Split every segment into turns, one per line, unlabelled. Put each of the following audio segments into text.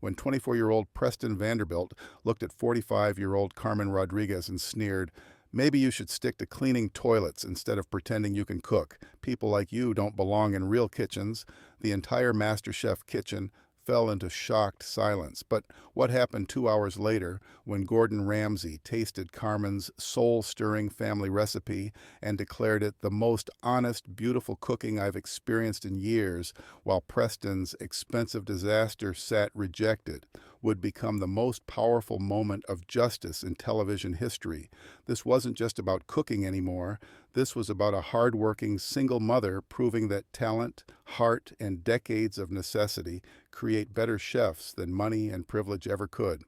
when 24-year-old Preston Vanderbilt looked at 45-year-old Carmen Rodriguez and sneered, "Maybe you should stick to cleaning toilets instead of pretending you can cook. People like you don't belong in real kitchens." The entire MasterChef kitchen fell into shocked silence. But what happened 2 hours later when Gordon Ramsay tasted Carmen's soul-stirring family recipe and declared it the most honest, beautiful cooking I've experienced in years, while Preston's expensive disaster sat rejected, would become the most powerful moment of justice in television history. This wasn't just about cooking anymore. This was about a hard-working single mother proving that talent, heart, and decades of necessity create better chefs than money and privilege ever could.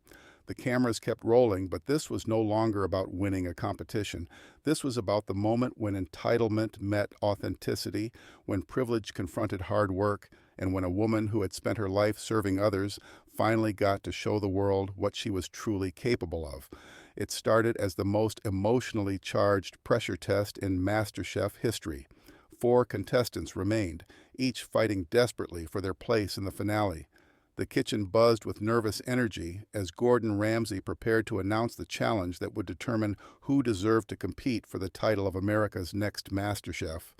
The cameras kept rolling, but this was no longer about winning a competition. This was about the moment when entitlement met authenticity, when privilege confronted hard work, and when a woman who had spent her life serving others finally got to show the world what she was truly capable of. It started as the most emotionally charged pressure test in MasterChef history. 4 contestants remained, each fighting desperately for their place in the finale. The kitchen buzzed with nervous energy as Gordon Ramsay prepared to announce the challenge that would determine who deserved to compete for the title of America's next MasterChef.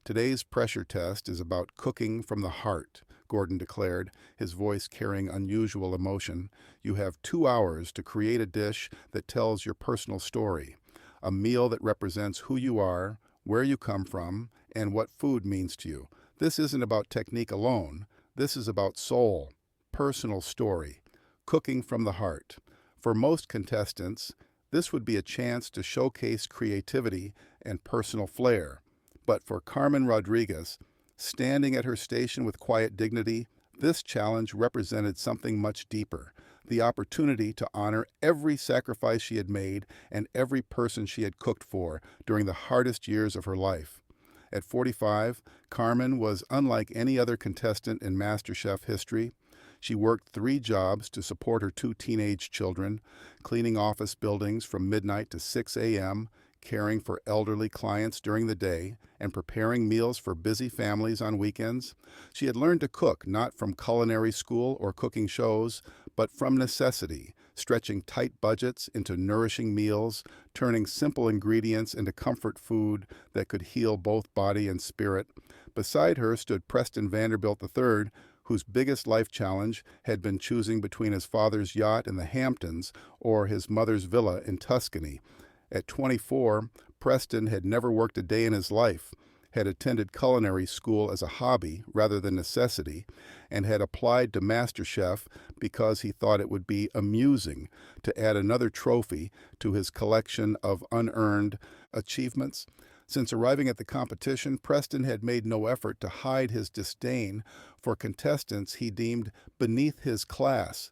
"Today's pressure test is about cooking from the heart," Gordon declared, his voice carrying unusual emotion. "You have 2 hours to create a dish that tells your personal story, a meal that represents who you are, where you come from, and what food means to you. This isn't about technique alone. This is about soul, personal story, cooking from the heart." For most contestants, this would be a chance to showcase creativity and personal flair. But for Carmen Rodriguez, standing at her station with quiet dignity, this challenge represented something much deeper: the opportunity to honor every sacrifice she had made and every person she had cooked for during the hardest years of her life. At 45, Carmen was unlike any other contestant in MasterChef history. She worked 3 jobs to support her 2 teenage children, cleaning office buildings from midnight to 6 a.m., caring for elderly clients during the day, and preparing meals for busy families on weekends. She had learned to cook not from culinary school or cooking shows, but from necessity, stretching tight budgets into nourishing meals, turning simple ingredients into comfort food that could heal both body and spirit. Beside her stood Preston Vanderbilt III, whose biggest life challenge had been choosing between his father's yacht in the Hamptons or his mother's villa in Tuscany. At 24, Preston had never worked a day in his life, had attended culinary school as a hobby rather than necessity, and had applied to MasterChef because he thought it would be amusing to add another trophy to his collection of unearned achievements. Since arriving at the competition, Preston had made no effort to hide his disdain for contestants he deemed beneath his class.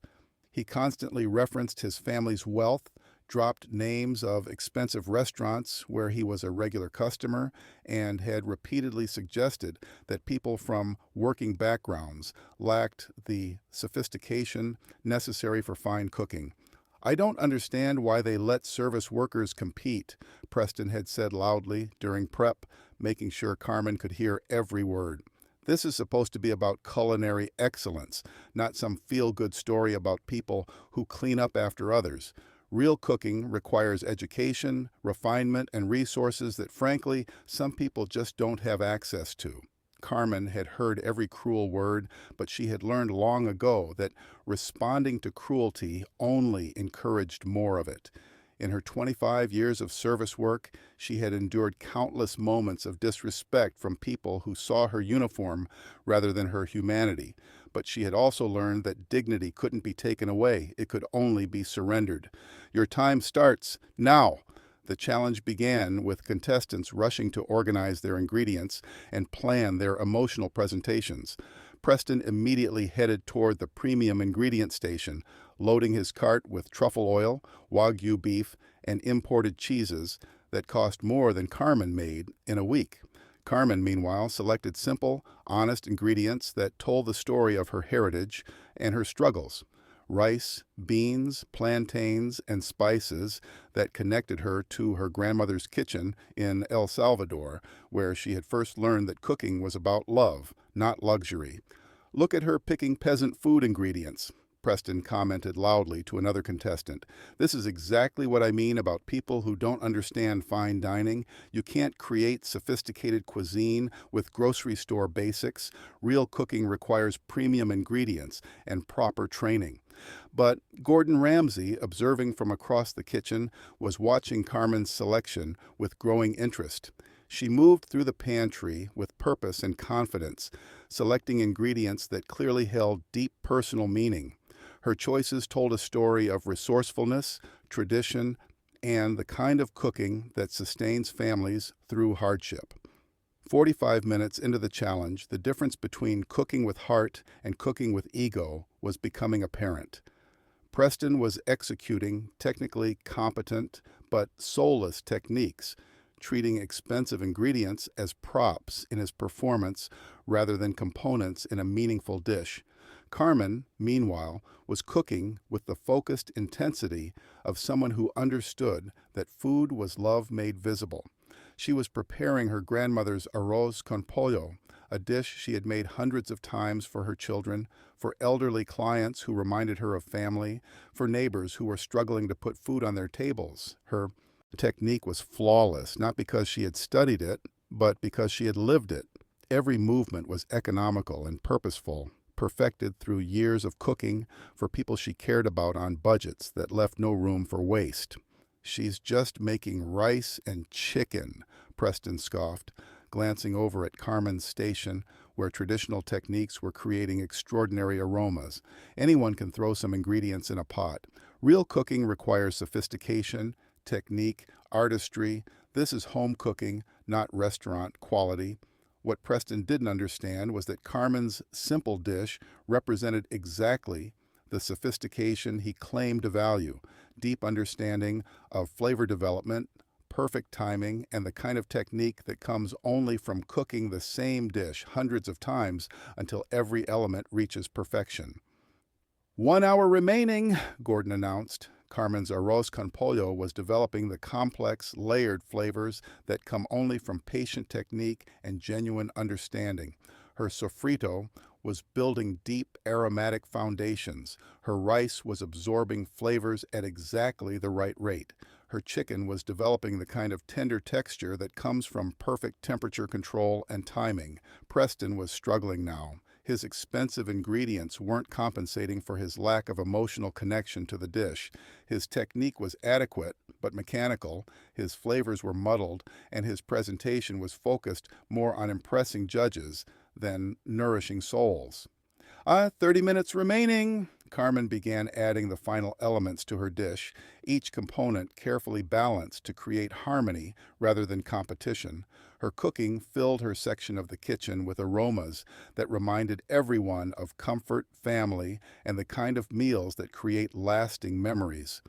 He constantly referenced his family's wealth, dropped names of expensive restaurants where he was a regular customer, and had repeatedly suggested that people from working backgrounds lacked the sophistication necessary for fine cooking. "I don't understand why they let service workers compete," Preston had said loudly during prep, making sure Carmen could hear every word. "This is supposed to be about culinary excellence, not some feel-good story about people who clean up after others. Real cooking requires education, refinement, and resources that, frankly, some people just don't have access to." Carmen had heard every cruel word, but she had learned long ago that responding to cruelty only encouraged more of it. In her 25 years of service work, she had endured countless moments of disrespect from people who saw her uniform rather than her humanity. But she had also learned that dignity couldn't be taken away. It could only be surrendered. "Your time starts now." The challenge began with contestants rushing to organize their ingredients and plan their emotional presentations. Preston immediately headed toward the premium ingredient station, loading his cart with truffle oil, Wagyu beef, and imported cheeses that cost more than Carmen made in a week. Carmen, meanwhile, selected simple, honest ingredients that told the story of her heritage and her struggles: rice, beans, plantains, and spices that connected her to her grandmother's kitchen in El Salvador, where she had first learned that cooking was about love, not luxury. Look at her picking peasant food ingredients: Preston commented loudly to another contestant. "This is exactly what I mean about people who don't understand fine dining. You can't create sophisticated cuisine with grocery store basics. Real cooking requires premium ingredients and proper training." But Gordon Ramsay, observing from across the kitchen, was watching Carmen's selection with growing interest. She moved through the pantry with purpose and confidence, selecting ingredients that clearly held deep personal meaning. Her choices told a story of resourcefulness, tradition, and the kind of cooking that sustains families through hardship. 45 minutes into the challenge, the difference between cooking with heart and cooking with ego was becoming apparent. Preston was executing technically competent but soulless techniques, treating expensive ingredients as props in his performance rather than components in a meaningful dish. Carmen, meanwhile, was cooking with the focused intensity of someone who understood that food was love made visible. She was preparing her grandmother's arroz con pollo, a dish she had made hundreds of times for her children, for elderly clients who reminded her of family, for neighbors who were struggling to put food on their tables. Her technique was flawless, not because she had studied it, but because she had lived it. Every movement was economical and purposeful, perfected through years of cooking for people she cared about on budgets that left no room for waste. "She's just making rice and chicken," Preston scoffed, glancing over at Carmen's station, where traditional techniques were creating extraordinary aromas. "Anyone can throw some ingredients in a pot. Real cooking requires sophistication, technique, artistry. This is home cooking, not restaurant quality." What Preston didn't understand was that Carmen's simple dish represented exactly the sophistication he claimed to value: deep understanding of flavor development, perfect timing, and the kind of technique that comes only from cooking the same dish hundreds of times until every element reaches perfection. "1 hour remaining," Gordon announced. Carmen's arroz con pollo was developing the complex, layered flavors that come only from patient technique and genuine understanding. Her sofrito was building deep, aromatic foundations. Her rice was absorbing flavors at exactly the right rate. Her chicken was developing the kind of tender texture that comes from perfect temperature control and timing. Preston was struggling now. His expensive ingredients weren't compensating for his lack of emotional connection to the dish. His technique was adequate, but mechanical, his flavors were muddled, and his presentation was focused more on impressing judges than nourishing souls. 30 minutes remaining." Carmen began adding the final elements to her dish, each component carefully balanced to create harmony rather than competition. Her cooking filled her section of the kitchen with aromas that reminded everyone of comfort, family, and the kind of meals that create lasting memories.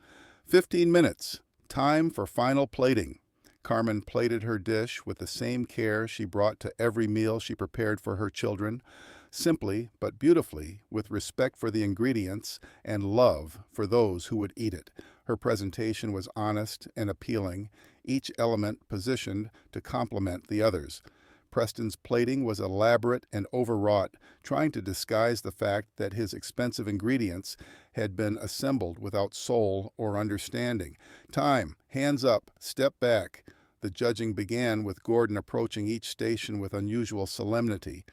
15 minutes. Time for final plating. Carmen plated her dish with the same care she brought to every meal she prepared for her children, simply but beautifully, with respect for the ingredients and love for those who would eat it. Her presentation was honest and appealing, each element positioned to complement the others. Preston's plating was elaborate and overwrought, trying to disguise the fact that his expensive ingredients had been assembled without soul or understanding. "Time, hands up, step back." The judging began with Gordon approaching each station with unusual solemnity.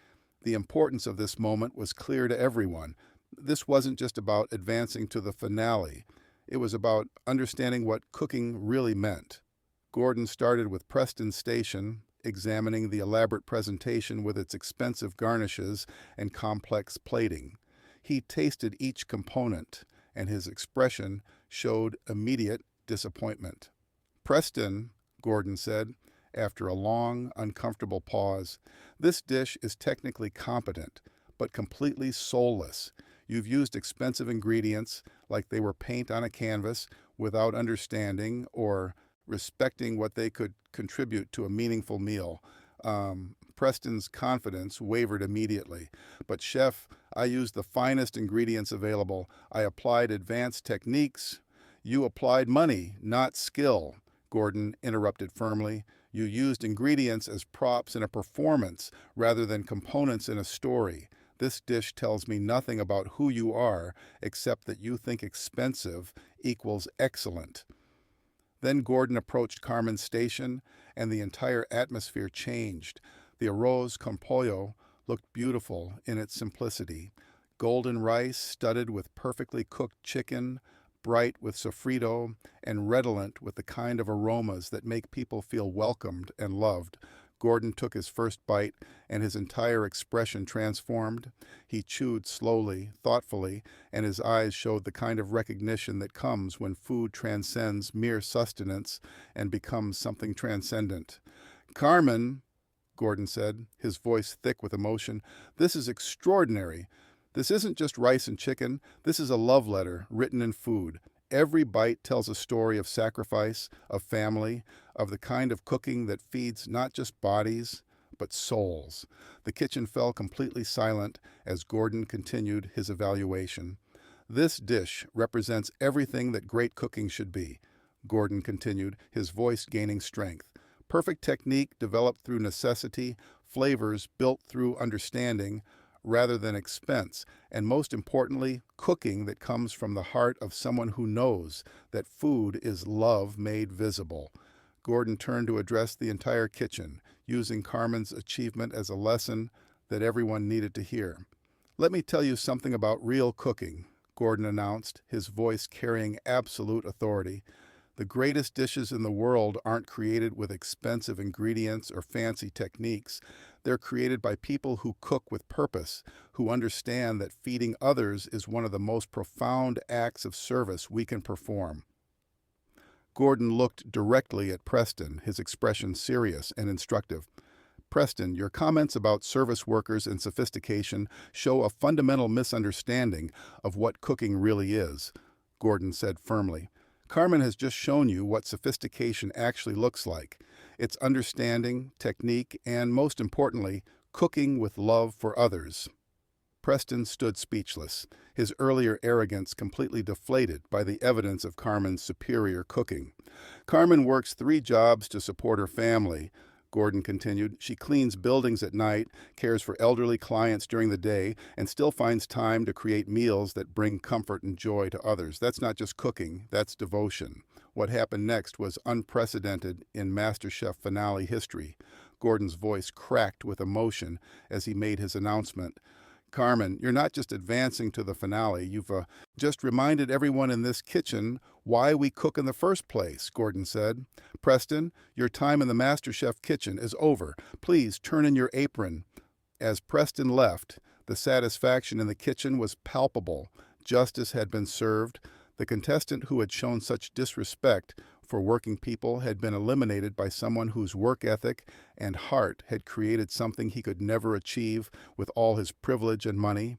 The importance of this moment was clear to everyone. This wasn't just about advancing to the finale. It was about understanding what cooking really meant. Gordon started with Preston's station, examining the elaborate presentation with its expensive garnishes and complex plating. He tasted each component, and his expression showed immediate disappointment. "Preston," Gordon said, after a long, uncomfortable pause, "this dish is technically competent, but completely soulless. You've used expensive ingredients like they were paint on a canvas without understanding or respecting what they could contribute to a meaningful meal." Preston's confidence wavered immediately. "But chef, I used the finest ingredients available. I applied advanced techniques. You applied money, not skill," Gordon interrupted firmly. "You used ingredients as props in a performance rather than components in a story. This dish tells me nothing about who you are except that you think expensive equals excellent." Then Gordon approached Carmen's station, and the entire atmosphere changed. The arroz con pollo looked beautiful in its simplicity. Golden rice studded with perfectly cooked chicken, bright with sofrito, and redolent with the kind of aromas that make people feel welcomed and loved. Gordon took his first bite, and his entire expression transformed. He chewed slowly, thoughtfully, and his eyes showed the kind of recognition that comes when food transcends mere sustenance and becomes something transcendent. "Carmen," Gordon said, his voice thick with emotion, "this is extraordinary. This isn't just rice and chicken. This is a love letter written in food. Every bite tells a story of sacrifice, of family, of the kind of cooking that feeds not just bodies, but souls." The kitchen fell completely silent as Gordon continued his evaluation. "This dish represents everything that great cooking should be," Gordon continued, his voice gaining strength. "Perfect technique developed through necessity, flavors built through understanding rather than expense, and most importantly, cooking that comes from the heart of someone who knows that food is love made visible." Gordon turned to address the entire kitchen, using Carmen's achievement as a lesson that everyone needed to hear. "Let me tell you something about real cooking," Gordon announced, his voice carrying absolute authority. "The greatest dishes in the world aren't created with expensive ingredients or fancy techniques. They're created by people who cook with purpose, who understand that feeding others is one of the most profound acts of service we can perform." Gordon looked directly at Preston, his expression serious and instructive. "Preston, your comments about service workers and sophistication show a fundamental misunderstanding of what cooking really is," Gordon said firmly. "Carmen has just shown you what sophistication actually looks like. It's understanding, technique, and most importantly, cooking with love for others." Preston stood speechless, his earlier arrogance completely deflated by the evidence of Carmen's superior cooking. "Carmen works 3 jobs to support her family," Gordon continued. "She cleans buildings at night, cares for elderly clients during the day, and still finds time to create meals that bring comfort and joy to others. That's not just cooking, that's devotion." What happened next was unprecedented in MasterChef finale history. Gordon's voice cracked with emotion as he made his announcement. "Carmen, you're not just advancing to the finale, you've just reminded everyone in this kitchen why we cook in the first place," Gordon said. "Preston, your time in the MasterChef kitchen is over. Please turn in your apron." As Preston left, the satisfaction in the kitchen was palpable. Justice had been served. The contestant who had shown such disrespect for working people had been eliminated by someone whose work ethic and heart had created something he could never achieve with all his privilege and money.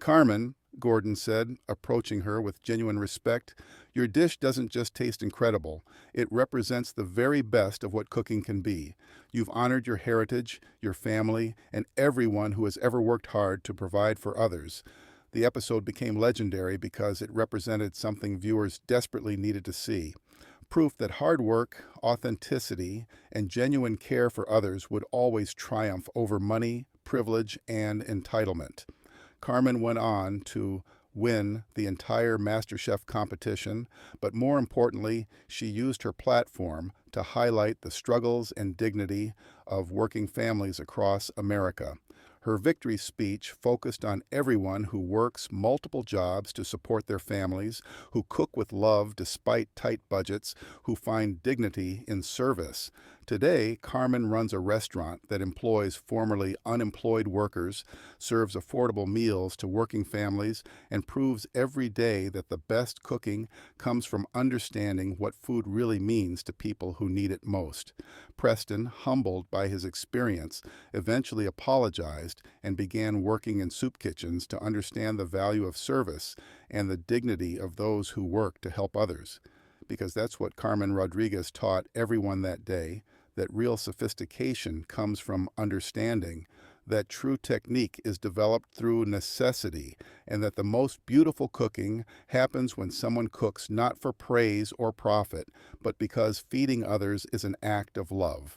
"Carmen," Gordon said, approaching her with genuine respect, "your dish doesn't just taste incredible. It represents the very best of what cooking can be. You've honored your heritage, your family, and everyone who has ever worked hard to provide for others." The episode became legendary because it represented something viewers desperately needed to see. Proof that hard work, authenticity, and genuine care for others would always triumph over money, privilege, and entitlement. Carmen went on to win the entire MasterChef competition, but more importantly, she used her platform to highlight the struggles and dignity of working families across America. Her victory speech focused on everyone who works multiple jobs to support their families, who cook with love despite tight budgets, who find dignity in service. Today, Carmen runs a restaurant that employs formerly unemployed workers, serves affordable meals to working families, and proves every day that the best cooking comes from understanding what food really means to people who need it most. Preston, humbled by his experience, eventually apologized and began working in soup kitchens to understand the value of service and the dignity of those who work to help others. Because that's what Carmen Rodriguez taught everyone that day, that real sophistication comes from understanding, that true technique is developed through necessity, and that the most beautiful cooking happens when someone cooks not for praise or profit, but because feeding others is an act of love.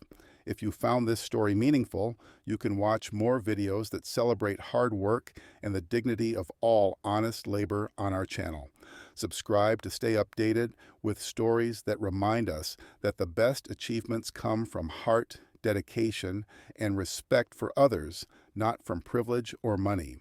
If you found this story meaningful, you can watch more videos that celebrate hard work and the dignity of all honest labor on our channel. Subscribe to stay updated with stories that remind us that the best achievements come from heart, dedication, and respect for others, not from privilege or money.